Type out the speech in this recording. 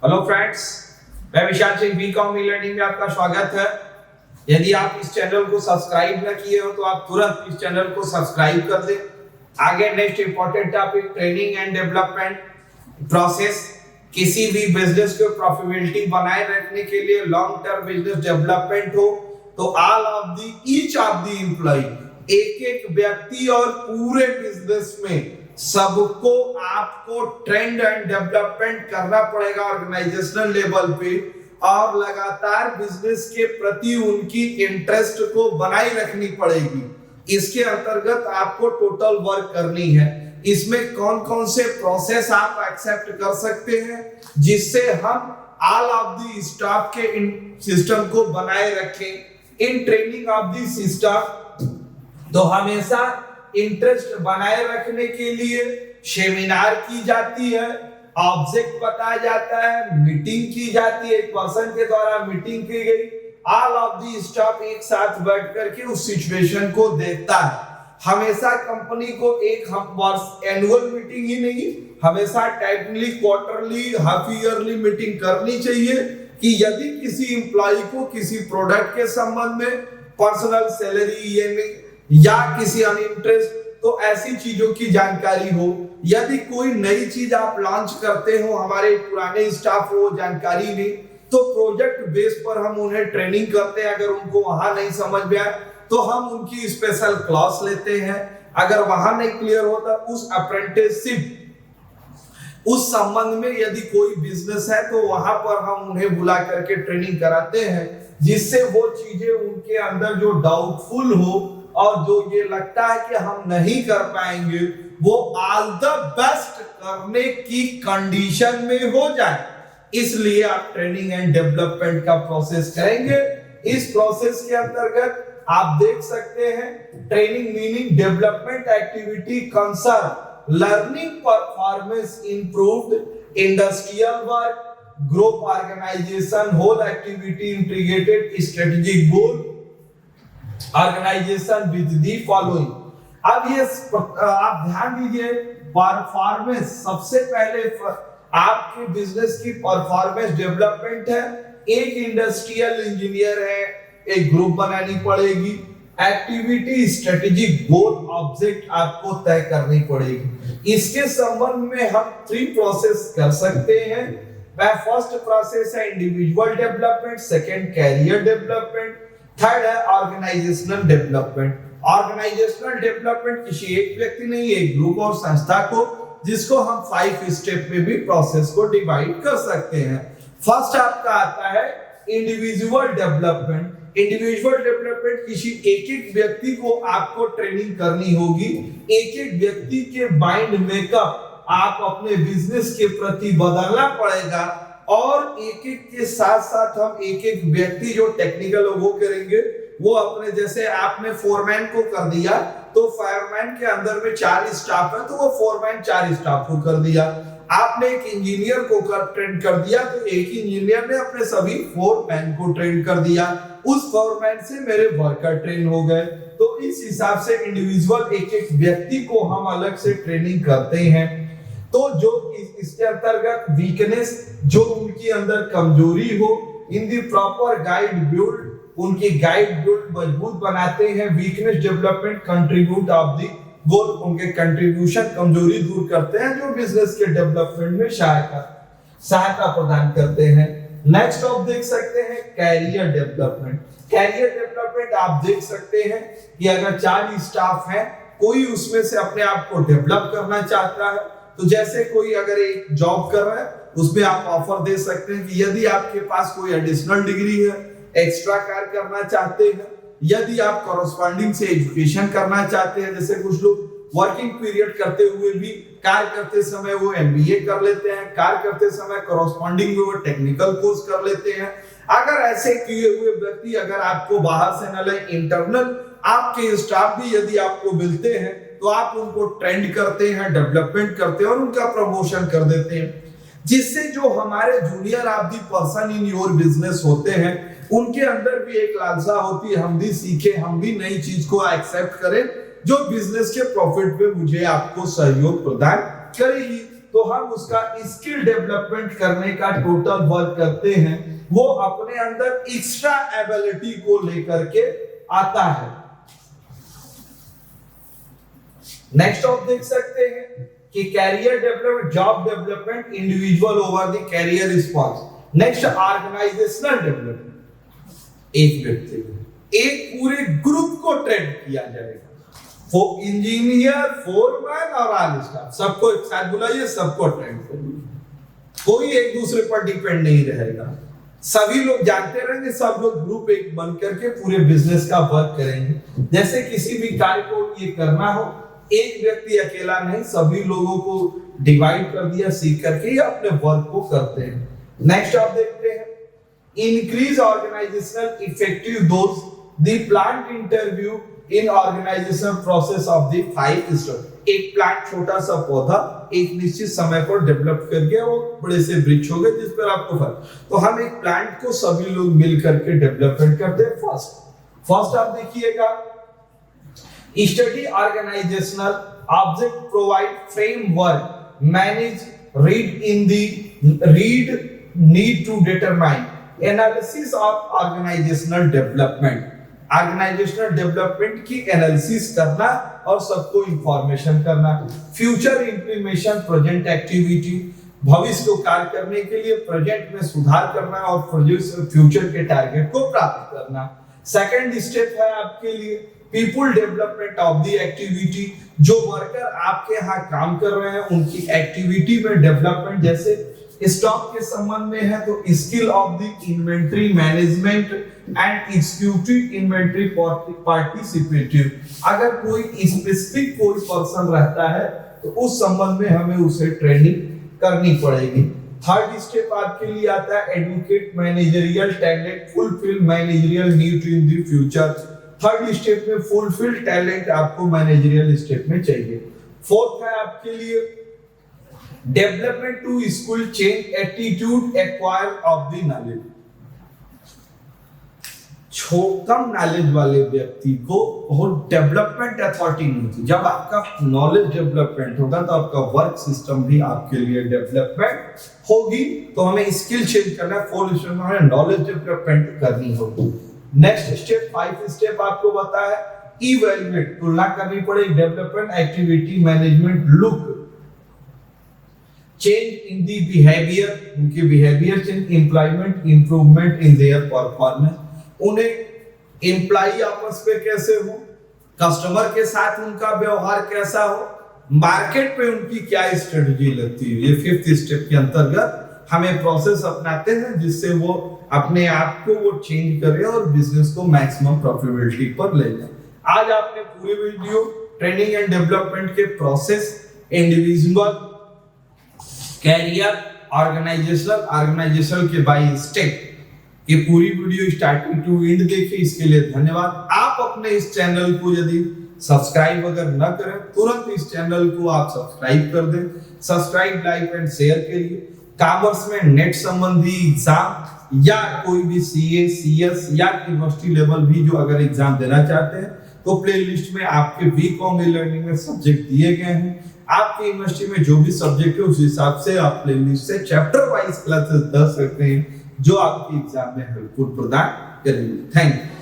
Hello friends, मैं Vishal Singh BCom e-learning में आपका स्वागत है। यदि आप इस चैनल को सब्सक्राइब न किए हो तो आप तुरंत इस चैनल को सब्सक्राइब कर दें। आगे next important topic training and development process. किसी भी बिजनेस को प्रॉफिटेबिलिटी बनाए रखने के लिए लॉन्ग टर्म बिजनेस डेवलपमेंट हो तो all of the each of the employ, एक एक व्यक्ति और पूरे बिजनेस में सबको आपको ट्रेंड एंड डेवलपमेंट करना पड़ेगा ऑर्गेनाइजेशनल लेवल पे, और लगातार बिजनेस के प्रति उनकी इंटरेस्ट को बनाए रखनी पड़ेगी। इसके अंतर्गत आपको टोटल वर्क करनी है। इसमें कौन कौन से प्रोसेस आप एक्सेप्ट कर सकते हैं जिससे हम ऑल ऑफ द स्टाफ के इन सिस्टम को बनाए रखें। In training of the system तो हमेशा इंटरेस्ट बनाए रखने के लिए सेमिनार की जाती है, ऑब्जेक्ट बताया जाता है, मीटिंग की जाती है, एक पर्सन के द्वारा मीटिंग की गई, ऑल ऑफ द स्टाफ एक साथ बैठ करके उस सिचुएशन को देखता है। हमेशा कंपनी को एक वर्ष एनुअल मीटिंग ही नहीं, हमेशा timely, quarterly, half yearly meeting करनी चाहिए कि यदि किसी एम्प्लॉय को किसी प्रोडक्ट के संबंध में पर्सनल सैलरी या किसी अन्य इंटरेस्ट, तो ऐसी चीजों की जानकारी हो। यदि कोई नई चीज आप लॉन्च करते हो, हमारे पुराने स्टाफ को जानकारी नहीं, तो प्रोजेक्ट बेस पर हम उन्हें ट्रेनिंग करते हैं। अगर उनको वहां नहीं समझ में आए तो हम उनकी स्पेशल क्लास लेते हैं। अगर वहां नहीं क्लियर होता, उस अप्रेंटिसशिप उस संबंध में यदि कोई बिजनेस है तो वहां पर हम उन्हें बुला करके ट्रेनिंग कराते हैं, जिससे वो चीजें उनके अंदर जो डाउटफुल हो और जो ये लगता है कि हम नहीं कर पाएंगे, वो ऑल द बेस्ट करने की कंडीशन में हो जाए। इसलिए आप ट्रेनिंग एंड डेवलपमेंट का प्रोसेस करेंगे। इस प्रोसेस के अंतर्गत आप देख सकते हैं training meaning development activity concern learning performance improved industrial work group organization whole activity integrated strategic goal organization with the following. अब ये आप ध्यान दीजिए, परफॉर्मेंस सबसे पहले आपके बिजनेस की परफॉर्मेंस डेवलपमेंट है। एक इंडस्ट्रियल इंजीनियर है, एक ग्रुप बनानी पड़ेगी, एक्टिविटी स्ट्रेटेजिक गोल ऑब्जेक्ट आपको तय करनी पड़ेगी। इसके संबंध में हम 3 प्रोसेस कर सकते हैं। फर्स्ट प्रोसेस है individual development, second career development, third है ऑर्गेनाइजेशनल डेवलपमेंट। ऑर्गेनाइजेशनल डेवलपमेंट किसी एक व्यक्ति नहीं, एक ग्रुप और संस्था को, जिसको हम 5 स्टेप में भी प्रोसेस को डिवाइड कर सकते हैं। फर्स्ट आपका आता है इंडिविजुअल डेवलपमेंट। इंडिविजुअल डेवलपमेंट किसी एक एक व्यक्ति को आपको ट्रेनिंग करनी होगी। एक एक व्यक्ति के माइंड मेकअप आप अपने बिजनेस के प्रति बदलना पड़ेगा, और एक एक के साथ साथ हम एक एक व्यक्ति जो टेक्निकल वो करेंगे, वो अपने, जैसे आपने फोरमैन को कर दिया तो फोरमैन के अंदर में 4 स्टाफ है तो वो फोरमैन 4 स्टाफ को कर दिया। आपने एक इंजीनियर को ट्रेन कर दिया तो एक इंजीनियर ने अपने सभी फोरमैन को ट्रेन कर दिया। उस फोरमैन से मेरे वर्कर ट्रेन हो गए। तो इस हिसाब से इंडिविजुअल एक एक व्यक्ति को हम अलग से ट्रेनिंग करते हैं। तो जो इसके अंतर्गत वीकनेस, जो उनके अंदर कमजोरी हो, in the proper guide build, उनकी गाइड बिल्ड मजबूत बनाते हैं। Weakness development contribute of the goal, उनके कंट्रीब्यूशन कमजोरी दूर करते हैं जो बिजनेस के डेवलपमेंट में सहायता प्रदान करते हैं। नेक्स्ट आप देख सकते हैं कैरियर डेवलपमेंट। कैरियर डेवलपमेंट आप देख सकते हैं कि अगर 4 स्टाफ हैं, कोई उसमें से अपने आप को डेवलप करना चाहता है, तो जैसे कोई अगर एक जॉब कर रहा है, उसमें आप ऑफर दे सकते हैं कि यदि आपके पास कोई एडिशनल डिग्री है, एक्स्ट्रा कार्य करना चाहते हैं, यदि आप कॉरेस्पॉन्डिंग से एजुकेशन करना चाहते हैं, जैसे कुछ लोग वर्किंग पीरियड करते हुए भी कार्य करते समय वो एमबीए कर लेते हैं, कार्य करते समय कॉरेस्पॉन्डिंग में वो टेक्निकल कोर्स कर लेते हैं। अगर ऐसे किए हुए व्यक्ति अगर आपको बाहर से न ले, इंटरनल आपके स्टाफ भी यदि आपको मिलते हैं तो आप उनको ट्रेंड करते हैं, डेवलपमेंट करते हैं और उनका प्रमोशन कर देते हैं, जिससे जो हमारे junior of the person in your business होते हैं, उनके अंदर भी एक लालसा होती है, हम भी सीखे, हम भी नई चीज को एक्सेप्ट करें जो बिजनेस के प्रॉफिट पे मुझे आपको सहयोग प्रदान करेगी। तो हम उसका स्किल डेवलपमेंट करने का टोटल वर्क करते हैं। वो अपने अंदर एक्स्ट्रा एबिलिटी को लेकर के आता है। नेक्स्ट आप देख सकते हैं कि career development, job development, individual over the career response. Next organizational development, एक व्यक्ति एक पूरे ग्रुप को ट्रेन किया जाएगा। वो इंजीनियर, फोरमैन और ऑल स्टाफ सबको एक साथ बुलाइए, सबको ट्रेन करिए। कोई एक दूसरे पर डिपेंड नहीं रहेगा, सभी लोग जानते रहेंगे, सब लोग ग्रुप एक बन करके पूरे बिजनेस का वर्क करेंगे। जैसे किसी भी कार्य को ये करना हो, एक व्यक्ति अकेला नहीं, सभी लोगों को डिवाइड कर दिया, सीख करके ये अपने वर्क को करते हैं। नेक्स्ट आप देखते हैं increase organizational effective dose the plant interview in organizational process of the 5 step. एक प्लांट, छोटा सा पौधा एक निश्चित समय पर डेवलप कर गया, वो बड़े से वृक्ष हो गए जिस पर आपको फल। तो हम एक प्लांट को सभी लोग मिल करके डेवलपमेंट करते हैं। फर्स्ट आप देखिएगा study organizational object provide framework manage read in the read need to determine analysis of organizational development. Organizational development की एनालिसिस करना और सबको इंफॉर्मेशन करना। फ्यूचर इंप्लीमेंटेशन प्रेजेंट एक्टिविटी, भविष्य को कार्य करने के लिए प्रेजेंट में सुधार करना और फ्यूचर के टारगेट को प्राप्त करना। सेकंड स्टेप है आपके लिए people development of the activity. जो वर्कर आपके यहाँ काम कर रहे हैं उनकी एक्टिविटी में डेवलपमेंट, जैसे स्टॉक के संबंध में है तो skill of the inventory management and executive inventory participative. अगर कोई स्पेसिफिक कोई पर्सन रहता है तो उस संबंध में हमें उसे ट्रेनिंग करनी पड़ेगी। थर्ड स्टेप आपके लिए आता है educate managerial talent fulfil managerial need in the future. Third step में फुलफिल टैलेंट आपको मैनेजरियल स्टेप में चाहिए। फोर्थ है आपके लिए development to skill change attitude acquire of the knowledge. कम नॉलेज वाले व्यक्ति को बहुत डेवलपमेंट अथॉरिटी नहीं होती। जब आपका नॉलेज डेवलपमेंट होगा तो आपका वर्क सिस्टम भी आपके लिए डेवलपमेंट होगी। तो हमें स्किल चेंज करना है, फोर्थ स्टेप में नॉलेज डेवलपमेंट करनी होगी। नेक्स्ट स्टेप 5 स्टेप आपको बताया इवैल्यूएट, तुलना करनी पड़ेगी development activity management look change in the behaviour, उनके behaviour change, employment improvement in their performance. उन्हें एम्प्लॉय आपस में कैसे हो, कस्टमर के साथ उनका व्यवहार कैसा हो, मार्केट में उनकी क्या स्ट्रेटजी लगती है। ये 5th स्टेप के अंतर्गत हमें प्रोसेस अपनाते हैं जिससे वो अपने आप को वो चेंज करे और बिजनेस को मैक्सिमम प्रॉफिटेबिलिटी पर ले जाए। आज आपने पूरी वीडियो ट्रेनिंग एंड डेवलपमेंट के प्रोसेस, इंडिविजुअल, कैरियर, ऑर्गेनाइजेशनल के बाय स्टेप ये पूरी वीडियो स्टार्टिंग टू एंड देखिए। इसके लिए धन्यवाद। आप अपने इस चैनल को यदि सब्सक्राइब अगर न करें तुरंत इस चैनल को आप सब्सक्राइब कर दें। सब्सक्राइब, लाइक एंड शेयर करिए। कॉमर्स में नेट संबंधी एग्जाम या कोई भी सीए, सीएस या यूनिवर्सिटी लेवल भी जो अगर एग्जाम देना चाहते हैं तो प्लेलिस्ट में आपके बीकॉम ई-लर्निंग में सब्जेक्ट दिए गए हैं। आपकी यूनिवर्सिटी में जो भी सब्जेक्ट है उस हिसाब से आप प्लेलिस्ट से चैप्टर वाइज क्लासेस दे सकते हैं जो आपके एग्जाम में हेल्पफुल प्रदान करेंगे। Thank you.